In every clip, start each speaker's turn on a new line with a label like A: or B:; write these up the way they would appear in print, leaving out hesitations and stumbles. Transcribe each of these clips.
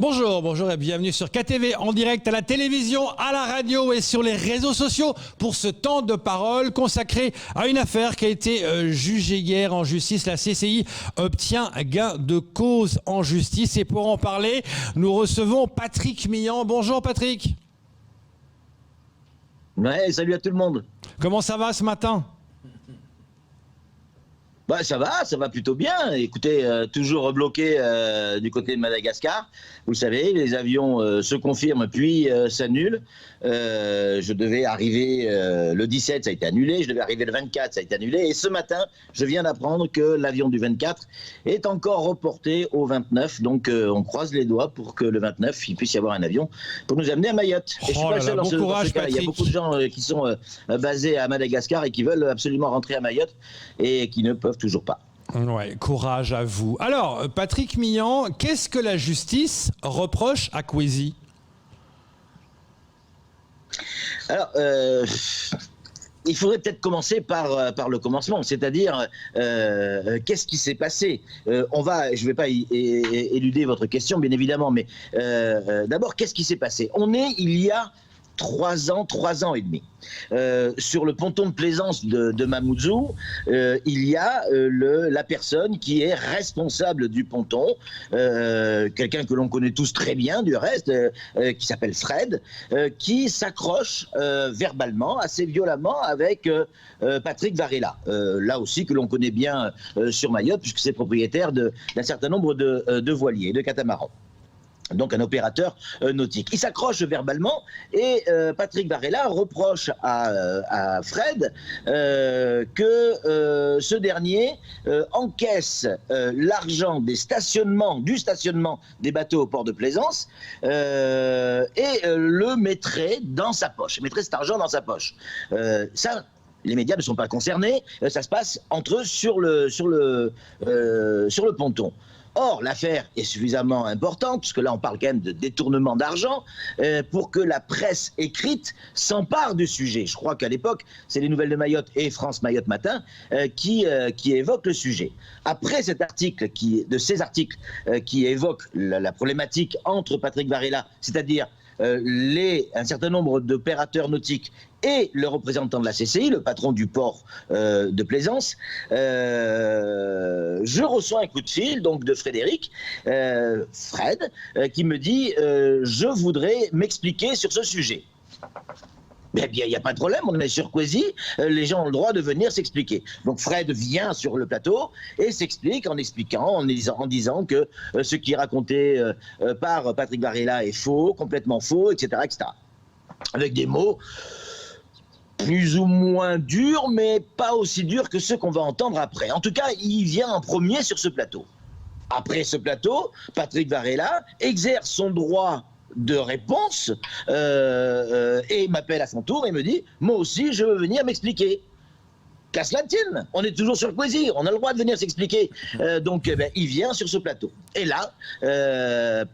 A: Bonjour et bienvenue sur KTV en direct à la télévision, à la radio et sur les réseaux sociaux pour ce temps de parole consacré à une affaire qui a été jugée hier en justice. La CCI obtient gain de cause en justice et pour en parler, nous recevons Patrick Millan. Bonjour Patrick.
B: Ouais, salut à tout le monde.
A: Comment ça va ce matin ?
B: Bah, ça va plutôt bien. Écoutez, toujours bloqué du côté de Madagascar. Vous le savez, les avions se confirment puis s'annulent. Je devais arriver le 17, ça a été annulé. Je devais arriver le 24, ça a été annulé. Et ce matin, je viens d'apprendre que l'avion du 24 est encore reporté au 29. Donc, on croise les doigts pour que le 29, il puisse y avoir un avion pour nous amener à Mayotte. Et je suis pas le seul dans ce cas. Il y a beaucoup de gens qui sont basés à Madagascar et qui veulent absolument rentrer à Mayotte et qui ne peuvent toujours pas.
A: Ouais, courage à vous. Alors, Patrick Millan, qu'est-ce que la justice reproche à Kwesi ?
B: Alors, il faudrait peut-être commencer par le commencement, c'est-à-dire qu'est-ce qui s'est passé. Je ne vais pas éluder votre question, bien évidemment, mais d'abord, qu'est-ce qui s'est passé ? On est il y a 3 ans et demi. Sur le ponton de plaisance de Mamoudzou, il y a la personne qui est responsable du ponton, quelqu'un que l'on connaît tous très bien du reste, qui s'appelle Fred, qui s'accroche verbalement, assez violemment avec Patrick Varela, là aussi que l'on connaît bien sur Mayotte, puisque c'est propriétaire d'un certain nombre de voiliers, de catamarans. Donc un opérateur nautique. Il s'accroche verbalement et Patrick Varela reproche à Fred que ce dernier encaisse l'argent du stationnement des bateaux au port de Plaisance et le mettrait dans sa poche. Il mettrait cet argent dans sa poche. Ça, les médias ne sont pas concernés. Ça se passe entre eux sur le ponton. Or, l'affaire est suffisamment importante, puisque là on parle quand même de détournement d'argent, pour que la presse écrite s'empare du sujet. Je crois qu'à l'époque, c'est les Nouvelles de Mayotte et France Mayotte Matin qui évoquent le sujet. Après ces articles qui évoquent la problématique entre Patrick Varela, c'est-à-dire un certain nombre d'opérateurs nautiques et le représentant de la CCI, le patron du port de Plaisance, je reçois un coup de fil donc de Frédéric, Fred, qui me dit je voudrais m'expliquer sur ce sujet. Eh bien, il n'y a pas de problème, on est sur Kwesi, les gens ont le droit de venir s'expliquer. Donc Fred vient sur le plateau et s'explique en disant que ce qui est raconté par Patrick Varela est faux, complètement faux, etc., etc. Avec des mots plus ou moins durs, mais pas aussi durs que ceux qu'on va entendre après. En tout cas, il vient en premier sur ce plateau. Après ce plateau, Patrick Varela exerce son droit de réponse et m'appelle à son tour et me dit « Moi aussi, je veux venir m'expliquer ». Qu'à cela tienne, on est toujours sur Kwesi, on a le droit de venir s'expliquer. Donc, il vient sur ce plateau. Et là,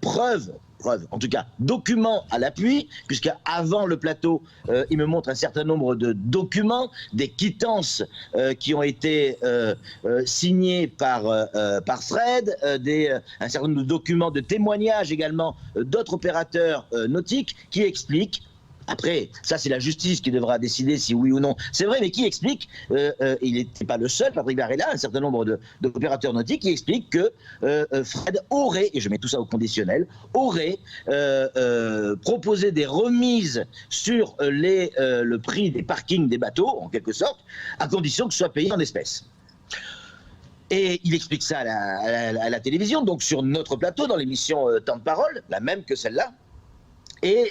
B: preuve, en tout cas, document à l'appui, puisqu'avant le plateau, il me montre un certain nombre de documents, des quittances qui ont été signés par Fred, un certain nombre de documents de témoignages également d'autres opérateurs nautiques qui expliquent. Après, ça c'est la justice qui devra décider si oui ou non. C'est vrai, mais qui explique, il n'était pas le seul, Patrick Varela, un certain nombre d'opérateurs nautiques qui expliquent que Fred aurait, et je mets tout ça au conditionnel, aurait proposé des remises sur le prix des parkings des bateaux, en quelque sorte, à condition que ce soit payé en espèces. Et il explique ça à la télévision, donc sur notre plateau, dans l'émission Temps de parole, la même que celle-là. Et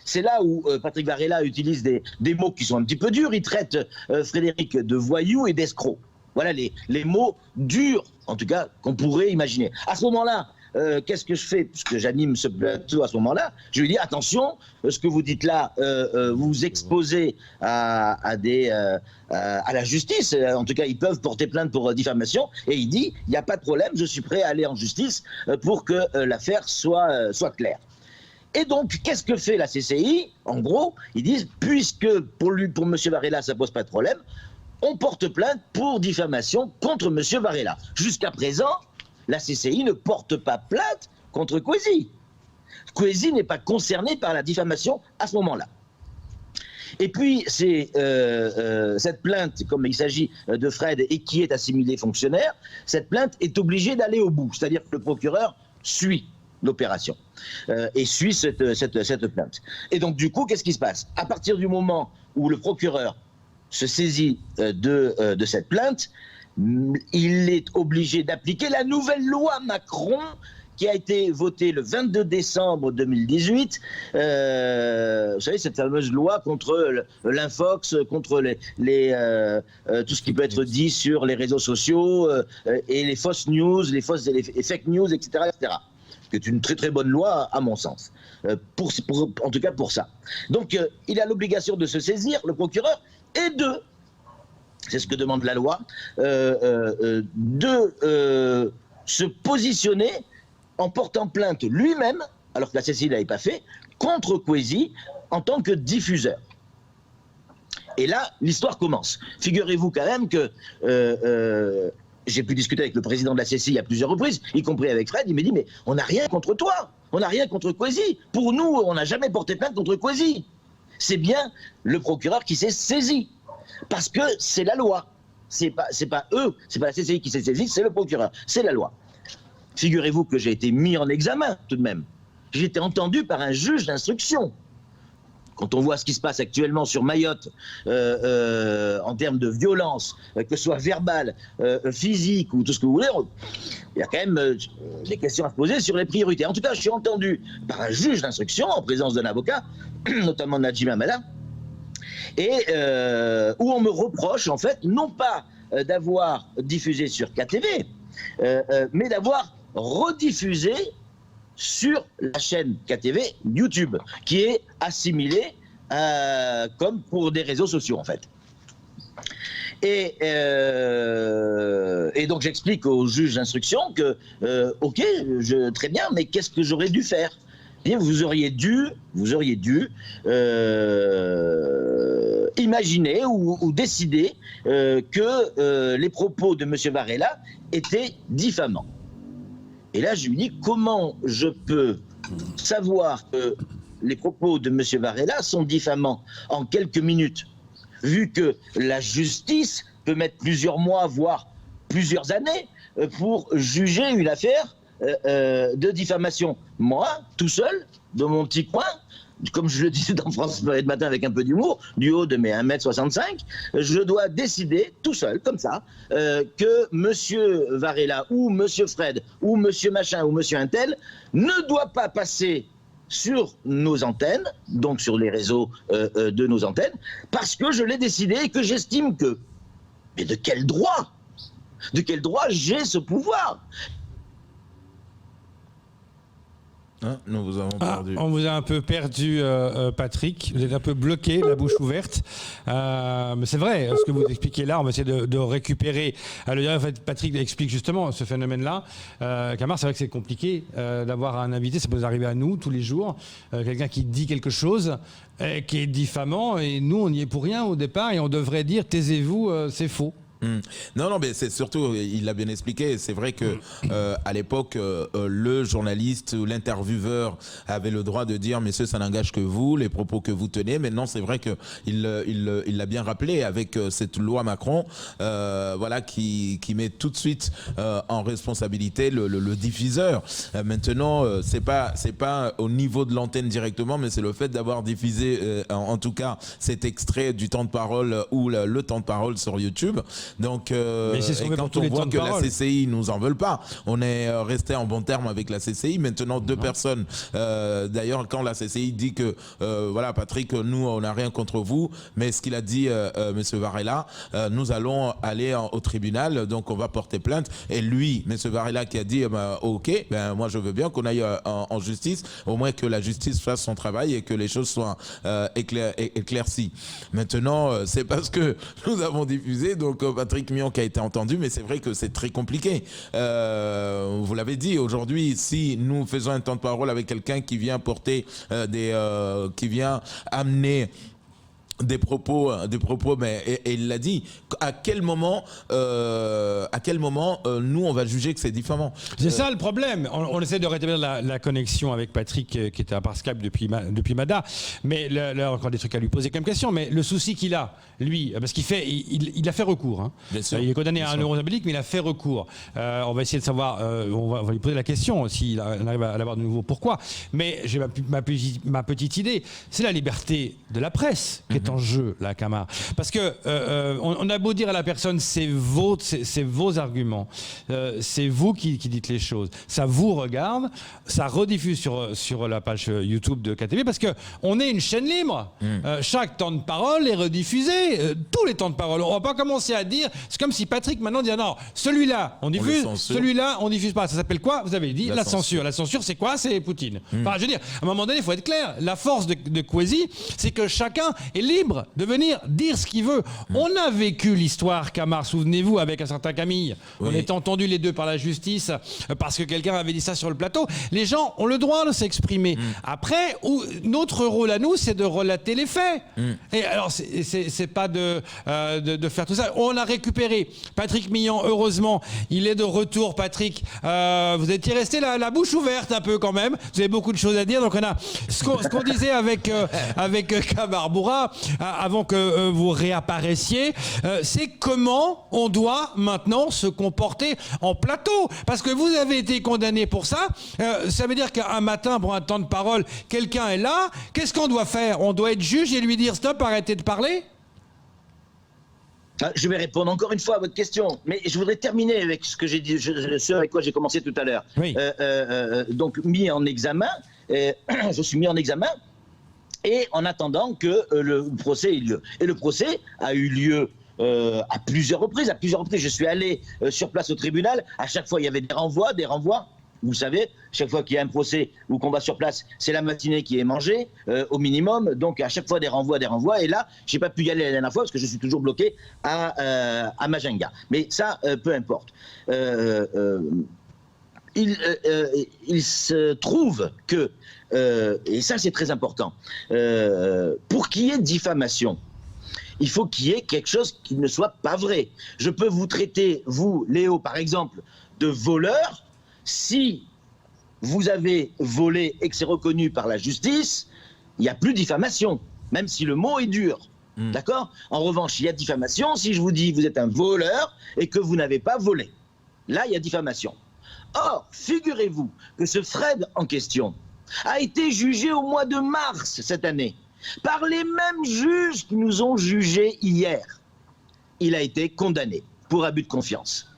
B: c'est là où Patrick Varela utilise des mots qui sont un petit peu durs. Il traite Frédéric de voyou et d'escroc. Voilà les mots durs, en tout cas, qu'on pourrait imaginer. À ce moment-là, qu'est-ce que je fais? Puisque j'anime ce plateau à ce moment-là, je lui dis attention, ce que vous dites là, vous vous exposez à la justice. En tout cas, ils peuvent porter plainte pour diffamation. Et il dit il n'y a pas de problème, je suis prêt à aller en justice pour que l'affaire soit claire. Et donc, qu'est-ce que fait la CCI? En gros, ils disent, puisque pour M. Varela, ça ne pose pas de problème, on porte plainte pour diffamation contre M. Varela. Jusqu'à présent, la CCI ne porte pas plainte contre Kwesi. Kwesi n'est pas concerné par la diffamation à ce moment-là. Et puis, cette plainte, comme il s'agit de Fred et qui est assimilé fonctionnaire, cette plainte est obligée d'aller au bout. C'est-à-dire que le procureur suit l'opération et suit cette plainte. Et donc, du coup, qu'est-ce qui se passe? À partir du moment où le procureur se saisit de cette plainte, il est obligé d'appliquer la nouvelle loi Macron qui a été votée le 22 décembre 2018. Vous savez, cette fameuse loi contre l'infox, contre tout ce qui peut être dit sur les réseaux sociaux et les fausses news, les fake news, etc., etc. C'est une très très bonne loi à mon sens, en tout cas pour ça. Donc il a l'obligation de se saisir, le procureur, et c'est ce que demande la loi, de se positionner en portant plainte lui-même, alors que la CCI ne l'avait pas fait, contre Kwesi en tant que diffuseur. Et là, l'histoire commence. Figurez-vous quand même que j'ai pu discuter avec le président de la CCI à plusieurs reprises, y compris avec Fred, il m'a dit « mais on n'a rien contre toi, on n'a rien contre Kwesi. Pour nous, on n'a jamais porté plainte contre Kwesi. » C'est bien le procureur qui s'est saisi, parce que c'est la loi. C'est pas eux, c'est pas la CCI qui s'est saisie, c'est le procureur, c'est la loi. Figurez-vous que j'ai été mis en examen, tout de même. J'ai été entendu par un juge d'instruction. Quand on voit ce qui se passe actuellement sur Mayotte, en termes de violence, que ce soit verbale, physique ou tout ce que vous voulez, il y a quand même des questions à se poser sur les priorités. En tout cas, je suis entendu par un juge d'instruction, en présence d'un avocat, notamment Najim Amala, et où on me reproche, en fait, non pas d'avoir diffusé sur KTV, mais d'avoir rediffusé sur la chaîne KTV YouTube, qui est assimilée comme pour des réseaux sociaux, en fait. Et donc j'explique au juge d'instruction que, ok, très bien, mais qu'est-ce que j'aurais dû faire? Et vous auriez dû imaginer ou décider que les propos de M. Varela étaient diffamants. Et là, je lui dis, comment je peux savoir que les propos de M. Varela sont diffamants en quelques minutes, vu que la justice peut mettre plusieurs mois, voire plusieurs années, pour juger une affaire de diffamation. Moi, tout seul, dans mon petit coin, comme je le disais dans France de matin avec un peu d'humour, du haut de mes 1m65, je dois décider tout seul, comme ça, que M. Varela ou M. Fred ou M. Machin ou M. Intel ne doit pas passer sur nos antennes, donc sur les réseaux de nos antennes, parce que je l'ai décidé et que j'estime que... Mais de quel droit? De quel droit j'ai ce pouvoir?
C: Nous vous avons perdu.
A: On vous a un peu perdu, Patrick. Vous êtes un peu bloqué, la bouche ouverte. Mais c'est vrai, ce que vous expliquez là, on va essayer de récupérer. En fait, Patrick explique justement ce phénomène-là. Camar, c'est vrai que c'est compliqué d'avoir un invité, ça peut nous arriver à nous tous les jours. Quelqu'un qui dit quelque chose qui est diffamant, et nous, on n'y est pour rien au départ, et on devrait dire, taisez-vous, c'est faux.
C: Non, mais c'est surtout, il l'a bien expliqué, c'est vrai que à l'époque, le journaliste ou l'intervieweur avait le droit de dire, messieurs, ça n'engage que vous, les propos que vous tenez. Maintenant, c'est vrai que il l'a bien rappelé avec cette loi Macron, voilà, qui met tout de suite en responsabilité le diffuseur. Maintenant, c'est pas au niveau de l'antenne directement, mais c'est le fait d'avoir diffusé, en tout cas, cet extrait du temps de parole ou le temps de parole sur YouTube. Donc, et quand on voit que la CCI nous en veulent pas, on est resté en bon terme avec la CCI. Maintenant, deux personnes. D'ailleurs, quand la CCI dit que, voilà, Patrick, nous, on n'a rien contre vous, mais ce qu'il a dit, Monsieur Varela, nous allons aller au tribunal, donc on va porter plainte. Et lui, Monsieur Varela, qui a dit, ok, ben moi je veux bien qu'on aille en justice, au moins que la justice fasse son travail et que les choses soient éclaircies. Maintenant, c'est parce que nous avons diffusé, donc Patrick Mion qui a été entendu, mais c'est vrai que c'est très compliqué. Vous l'avez dit, aujourd'hui, si nous faisons un temps de parole avec quelqu'un qui vient porter qui vient amener des propos, mais et il l'a dit. À quel moment à quel moment nous on va juger que c'est diffamant?
A: C'est ça le problème. On essaie de rétablir la connexion avec Patrick qui était par Skype depuis Mada, mais là encore des trucs à lui poser comme question. Mais le souci qu'il a, lui, parce il a fait recours. Hein.
C: Bien sûr.
A: Il est condamné à 1 euro symbolique, mais il a fait recours. On va essayer de savoir, on va lui poser la question s'il arrive à l'avoir de nouveau. Pourquoi? Mais j'ai ma petite idée. C'est la liberté de la presse qui est en jeu, là, Camar. Parce que on a beau dire à la personne, c'est vos arguments, c'est vous qui dites les choses, ça vous regarde, ça rediffuse sur la page YouTube de KTV, parce que on est une chaîne libre. Chaque temps de parole est rediffusé, tous les temps de parole. On va pas commencer à dire, c'est comme si Patrick maintenant disait non, celui-là on diffuse, celui-là on diffuse pas. Ça s'appelle quoi? Vous avez dit la censure. La censure, c'est quoi? C'est Poutine. Enfin, je veux dire, à un moment donné, il faut être clair. La force de Kwesi, c'est que chacun est libre de venir dire ce qu'il veut. On a vécu l'histoire, Camar, souvenez-vous, avec un certain Camille. Oui. On était entendus les deux par la justice parce que quelqu'un avait dit ça sur le plateau. Les gens ont le droit de s'exprimer. Après, notre rôle à nous, c'est de relater les faits. Et alors, c'est pas de faire tout ça. On a récupéré Patrick Millon, heureusement. Il est de retour, Patrick. Vous étiez resté la bouche ouverte un peu quand même. Vous avez beaucoup de choses à dire. Donc on a ce qu'on disait avec Camar Bourra avant que vous réapparaissiez, c'est comment on doit maintenant se comporter en plateau. Parce que vous avez été condamné pour ça. Ça veut dire qu'un matin, pour un temps de parole, quelqu'un est là. Qu'est-ce qu'on doit faire? On doit être juge et lui dire stop, arrêtez de parler?
B: Je vais répondre encore une fois à votre question, mais je voudrais terminer avec ce que j'ai dit, ce avec quoi j'ai commencé tout à l'heure. Oui. Donc mis en examen, je suis mis en examen, et en attendant que le procès ait lieu. Et le procès a eu lieu à plusieurs reprises. À plusieurs reprises, je suis allé sur place au tribunal. À chaque fois, il y avait des renvois. Vous savez, chaque fois qu'il y a un procès ou qu'on va sur place, c'est la matinée qui est mangée, au minimum. Donc, à chaque fois, des renvois. Et là, je n'ai pas pu y aller la dernière fois parce que je suis toujours bloqué à Majinga. Mais ça, peu importe. Il se trouve que, et ça c'est très important, pour qu'il y ait diffamation, il faut qu'il y ait quelque chose qui ne soit pas vrai. Je peux vous traiter, vous, Léo, par exemple, de voleur. Si vous avez volé et que c'est reconnu par la justice, il n'y a plus de diffamation, même si le mot est dur. D'accord? En revanche, il y a diffamation si je vous dis vous êtes un voleur et que vous n'avez pas volé. Là, il y a diffamation. Or, figurez-vous que ce Fred en question a été jugé au mois de mars cette année par les mêmes juges qui nous ont jugés hier. Il a été condamné pour abus de confiance.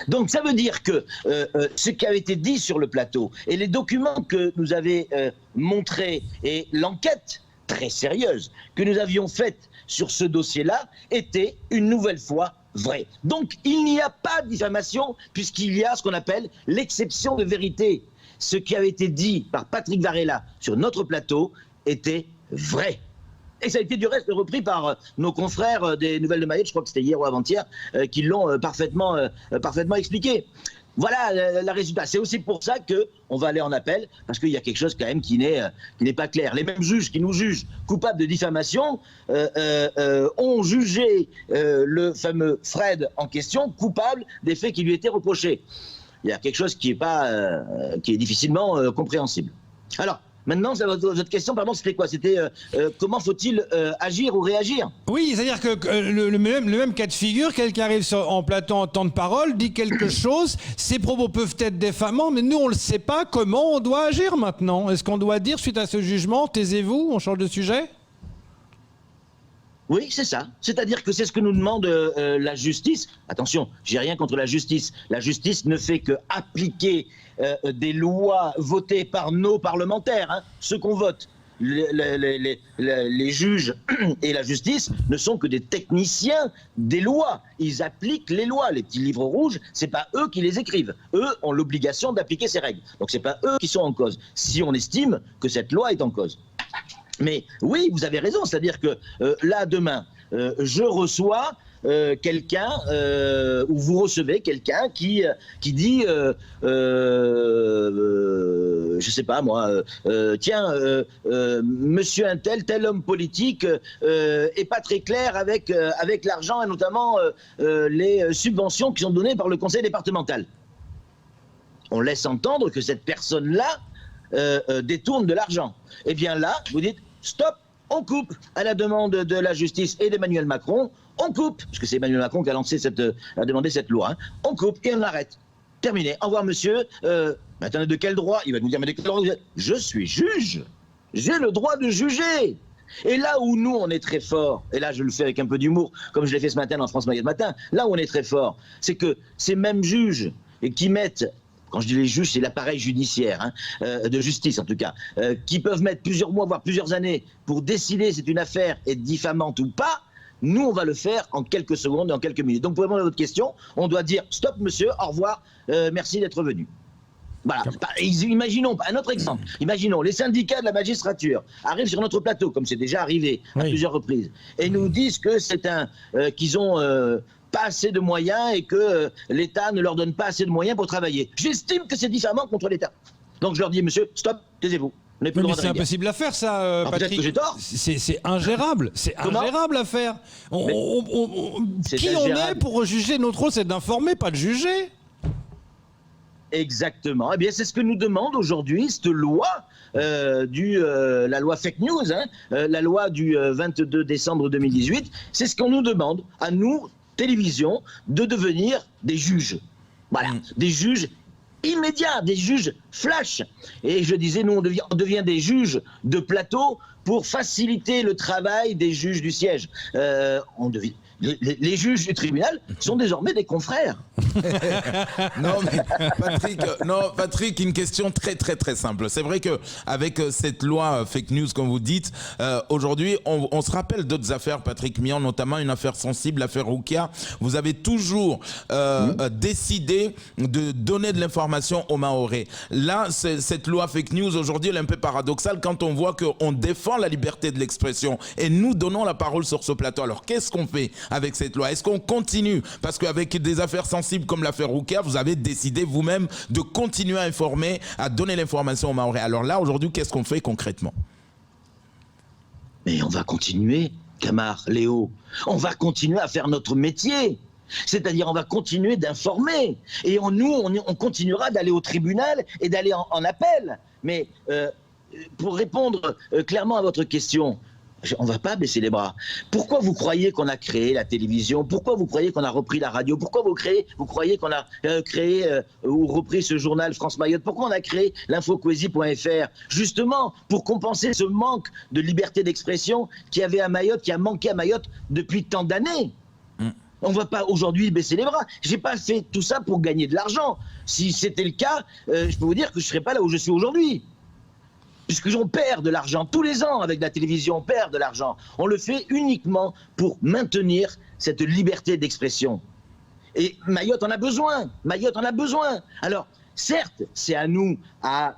B: Donc ça veut dire que ce qui a été dit sur le plateau et les documents que nous avez montrés et l'enquête très sérieuse que nous avions faite sur ce dossier-là étaient une nouvelle fois vrai. Donc il n'y a pas de diffamation puisqu'il y a ce qu'on appelle l'exception de vérité. Ce qui avait été dit par Patrick Varela sur notre plateau était vrai. Et ça a été du reste repris par nos confrères des Nouvelles de Mayotte, je crois que c'était hier ou avant-hier, qui l'ont parfaitement expliqué. Voilà le résultat. C'est aussi pour ça qu'on va aller en appel, parce qu'il y a quelque chose quand même qui n'est pas clair. Les mêmes juges qui nous jugent coupables de diffamation ont jugé le fameux Fred en question coupable des faits qui lui étaient reprochés. Il y a quelque chose qui est difficilement compréhensible. Alors, maintenant, votre question, pardon, c'était quoi? C'était comment faut-il agir ou réagir?
A: Oui, c'est-à-dire que le même cas de figure, quelqu'un arrive en plateau en temps de parole, dit quelque chose, ses propos peuvent être diffamants, mais nous, on ne le sait pas. Comment on doit agir maintenant? Est-ce qu'on doit dire, suite à ce jugement, taisez-vous, on change de sujet?
B: Oui, c'est ça. C'est-à-dire que c'est ce que nous demande la justice. Attention, j'ai rien contre la justice. La justice ne fait que appliquer des lois votées par nos parlementaires, hein, ceux qu'on vote. Les juges et la justice ne sont que des techniciens des lois. Ils appliquent les lois. Les petits livres rouges, c'est pas eux qui les écrivent. Eux ont l'obligation d'appliquer ces règles. Donc c'est pas eux qui sont en cause, si on estime que cette loi est en cause. Mais oui, vous avez raison, c'est-à-dire que là, demain, je reçois quelqu'un ou vous recevez quelqu'un qui dit, je sais pas moi, tiens, monsieur un tel homme politique est pas très clair avec l'argent et notamment les subventions qui sont données par le conseil départemental. On laisse entendre que cette personne-là détourne de l'argent. Eh bien là, vous dites stop, on coupe à la demande de la justice et d'Emmanuel Macron. On coupe, parce que c'est Emmanuel Macron qui a demandé cette loi. Hein. On coupe et on arrête. Terminé. Au revoir, monsieur. Attendez, de quel droit? Il va nous dire, mais de quel droit vous êtes? Je suis juge. J'ai le droit de juger. Et là où nous, on est très fort, et là je le fais avec un peu d'humour, comme je l'ai fait ce matin dans France Maillot Matin, là où on est très fort, c'est que ces mêmes juges qui mettent, quand je dis les juges, c'est l'appareil judiciaire, hein, de justice en tout cas, qui peuvent mettre plusieurs mois, voire plusieurs années pour décider si une affaire est diffamante ou pas. Nous, on va le faire en quelques secondes et en quelques minutes. Donc, pour répondre à votre question, on doit dire stop, monsieur, au revoir, merci d'être venu. Voilà. Imaginons, un autre exemple, imaginons, les syndicats de la magistrature arrivent sur notre plateau, comme c'est déjà arrivé à plusieurs reprises, et nous disent que qu'ils ont pas assez de moyens et que l'État ne leur donne pas assez de moyens pour travailler. J'estime que c'est diffamant contre l'État. Donc je leur dis, monsieur, stop, taisez-vous.
A: Mais c'est impossible à faire, ça, Patrick.
B: Peut-être que j'ai tort.
A: C'est ingérable. C'est ingérable à faire. Qui on est pour juger? Notre rôle, c'est d'informer, pas de juger.
B: Exactement. Eh bien, c'est ce que nous demande aujourd'hui cette loi, la loi fake news, hein, la loi du 22 décembre 2018. C'est ce qu'on nous demande, à nous, télévision, de devenir des juges. Voilà, des juges immédiats, des juges flash. Et je disais, nous, on devient des juges de plateau pour faciliter le travail des juges du siège. Les juges du tribunal sont désormais des confrères.
C: Non, mais Patrick, une question très très très simple. C'est vrai que avec cette loi fake news, comme vous dites, aujourd'hui, on se rappelle d'autres affaires, Patrick Mion, notamment une affaire sensible, l'affaire Roukia. Vous avez toujours décidé de donner de l'information aux Mahorais. Là, cette loi fake news aujourd'hui, elle est un peu paradoxale quand on voit qu'on défend la liberté de l'expression et nous donnons la parole sur ce plateau. Alors, qu'est-ce qu'on fait avec cette loi? Est-ce qu'on continue? Parce qu'avec des affaires sensibles comme l'affaire Roukia, vous avez décidé vous-même de continuer à informer, à donner l'information aux Mahorais. Alors là, aujourd'hui, qu'est-ce qu'on fait concrètement?
B: Mais on va continuer, Camar, Léo. On va continuer à faire notre métier. C'est-à-dire, on va continuer d'informer. Et on continuera d'aller au tribunal et d'aller en appel. Mais pour répondre clairement à votre question, on ne va pas baisser les bras. Pourquoi vous croyez qu'on a créé la télévision? Pourquoi vous croyez qu'on a repris la radio? Pourquoi vous croyez qu'on a créé ou repris ce journal France Mayotte? Pourquoi on a créé l'infoquesie.fr? Justement, pour compenser ce manque de liberté d'expression qui a manqué à Mayotte depuis tant d'années. On ne va pas aujourd'hui baisser les bras. Je n'ai pas fait tout ça pour gagner de l'argent. Si c'était le cas, je peux vous dire que je ne serais pas là où je suis aujourd'hui. Puisque on perd de l'argent tous les ans avec la télévision, on perd de l'argent. On le fait uniquement pour maintenir cette liberté d'expression. Et Mayotte en a besoin. Mayotte en a besoin. Alors, certes, c'est à nous à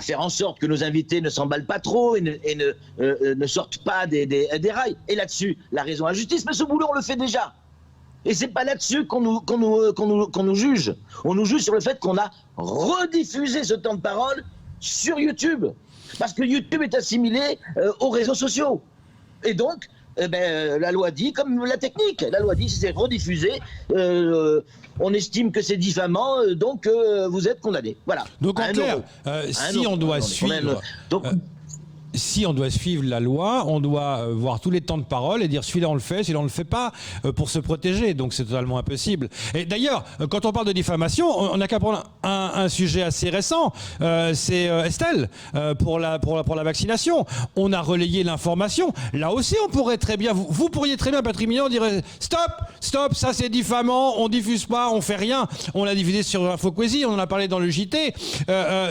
B: faire en sorte que nos invités ne s'emballent pas trop et ne sortent pas des rails. Et là-dessus, la raison à la justice. Mais ce boulot, on le fait déjà. Et c'est pas là-dessus qu'on nous juge. On nous juge sur le fait qu'on a rediffusé ce temps de parole sur YouTube, parce que YouTube est assimilé aux réseaux sociaux. Et donc, la loi dit, comme la technique, la loi dit, si c'est rediffusé, on estime que c'est diffamant, donc vous êtes condamné. Voilà.
A: Donc en clair, si on doit suivre... Si on doit suivre la loi, on doit voir tous les temps de parole et dire celui-là on le fait, celui-là on ne le fait pas, pour se protéger. Donc c'est totalement impossible. Et d'ailleurs, quand on parle de diffamation, on n'a qu'à prendre un sujet assez récent. C'est Estelle, pour la vaccination. On a relayé l'information. Là aussi, on pourrait très bien, vous pourriez très bien, Patrick Mignon, dire stop, ça c'est diffamant, on diffuse pas, on fait rien. On l'a diffusé sur InfoQuezy, on en a parlé dans le JT.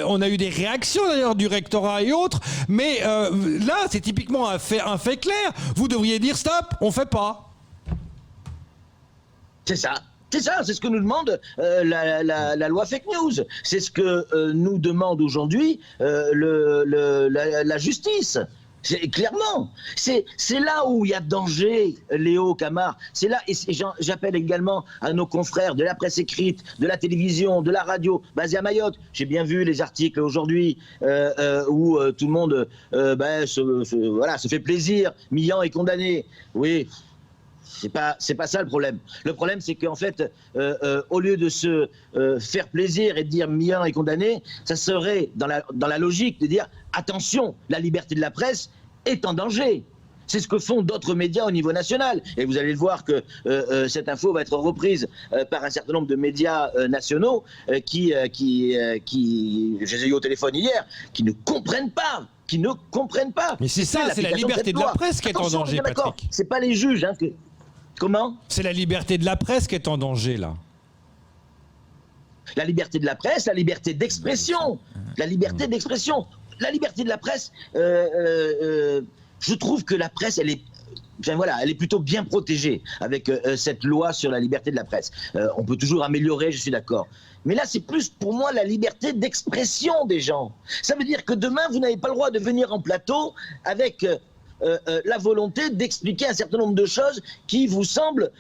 A: On a eu des réactions d'ailleurs du rectorat et autres, mais là, c'est typiquement un fait clair. Vous devriez dire stop, on fait pas.
B: C'est ça, c'est ce que nous demande la loi fake news. C'est ce que nous demande aujourd'hui la justice. Clairement, c'est là où il y a danger, Léo Camard. C'est là, et j'appelle également à nos confrères de la presse écrite, de la télévision, de la radio, basés à Mayotte. J'ai bien vu les articles aujourd'hui où tout le monde se fait plaisir. Millian est condamné. Oui. C'est pas ça le problème. Le problème, c'est qu'en fait, au lieu de se faire plaisir et de dire Millian est condamné, ça serait dans la logique de dire attention, la liberté de la presse est en danger. C'est ce que font d'autres médias au niveau national. Et vous allez le voir que cette info va être reprise par un certain nombre de médias nationaux qui je les ai eu au téléphone hier, qui ne comprennent pas.
A: Mais c'est ça, c'est la liberté de la presse qui est en danger, Patrick.
B: C'est pas les juges, hein, Comment ?
A: C'est la liberté de la presse qui est en danger, là.
B: La liberté de la presse, la liberté d'expression. La liberté d'expression. La liberté de la presse, je trouve que la presse, elle est plutôt bien protégée avec cette loi sur la liberté de la presse. On peut toujours améliorer, je suis d'accord. Mais là, c'est plus pour moi la liberté d'expression des gens. Ça veut dire que demain, vous n'avez pas le droit de venir en plateau avec la volonté d'expliquer un certain nombre de choses qui vous semblent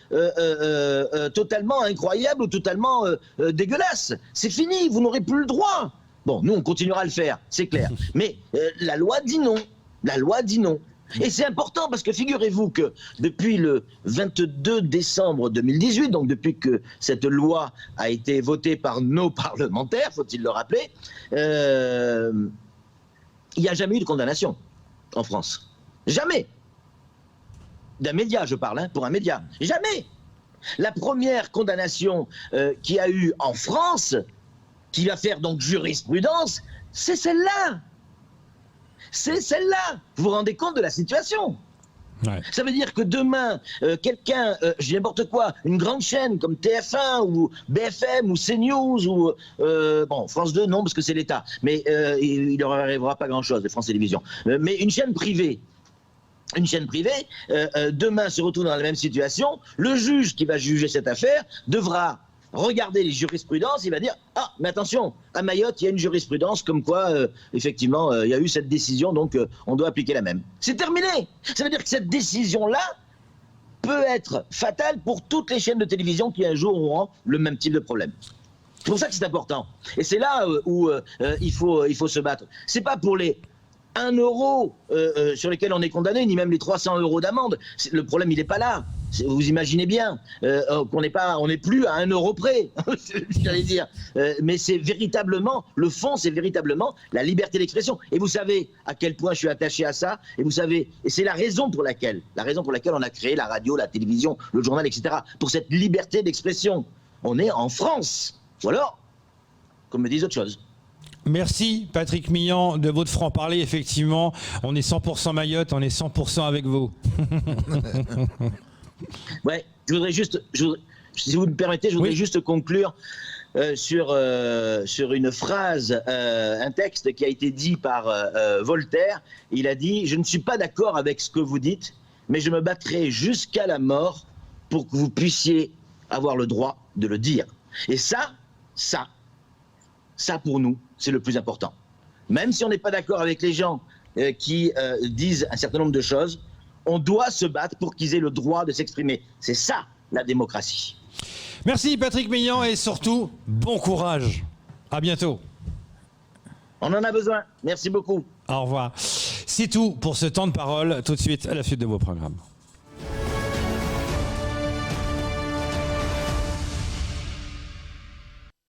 B: totalement incroyables ou totalement dégueulasses. C'est fini, vous n'aurez plus le droit. Bon, nous, on continuera à le faire, c'est clair. Mais la loi dit non. La loi dit non. Et c'est important parce que figurez-vous que depuis le 22 décembre 2018, donc depuis que cette loi a été votée par nos parlementaires, faut-il le rappeler, il n'y a jamais eu de condamnation en France. Jamais. D'un média, je parle, hein, pour un média. Jamais. La première condamnation qu'il y a eu en France, qui va faire donc jurisprudence, c'est celle-là. C'est celle-là. Vous vous rendez compte de la situation ? Ouais. Ça veut dire que demain, quelqu'un, je dis n'importe quoi, une grande chaîne comme TF1 ou BFM ou CNews ou France 2, non, parce que c'est l'État, mais il ne leur arrivera pas grand-chose, les France Télévisions. Mais une chaîne privée, demain se retrouve dans la même situation. Le juge qui va juger cette affaire devra regarder les jurisprudences, il va dire « Ah, mais attention, à Mayotte, il y a une jurisprudence comme quoi, effectivement, il y a eu cette décision, donc on doit appliquer la même. » C'est terminé. Ça veut dire que cette décision-là peut être fatale pour toutes les chaînes de télévision qui un jour auront le même type de problème. C'est pour ça que c'est important. Et c'est là où il faut se battre. C'est pas pour les 1 euro sur lesquels on est condamné, ni même les 300 euros d'amende. Le problème, il n'est pas là. Vous imaginez bien qu'on n'est plus à 1 euro près, j'allais dire. Mais c'est véritablement, le fond, c'est véritablement la liberté d'expression. Et vous savez à quel point je suis attaché à ça. Et vous savez, et c'est la raison pour laquelle on a créé la radio, la télévision, le journal, etc. Pour cette liberté d'expression. On est en France. Ou alors, qu'on me dise autre chose.
A: Merci Patrick Millian de votre franc-parler. Effectivement, on est 100% Mayotte, on est 100% avec vous.
B: Ouais, si vous me permettez, je voudrais juste conclure sur une phrase, un texte qui a été dit par Voltaire. Il a dit « Je ne suis pas d'accord avec ce que vous dites, mais je me battrai jusqu'à la mort pour que vous puissiez avoir le droit de le dire. » Et ça pour nous, c'est le plus important. Même si on n'est pas d'accord avec les gens qui disent un certain nombre de choses, on doit se battre pour qu'ils aient le droit de s'exprimer. C'est ça, la démocratie.
A: Merci Patrick Millian et surtout, bon courage. À bientôt.
B: On en a besoin. Merci beaucoup.
A: Au revoir. C'est tout pour ce temps de parole. Tout de suite à la suite de vos programmes.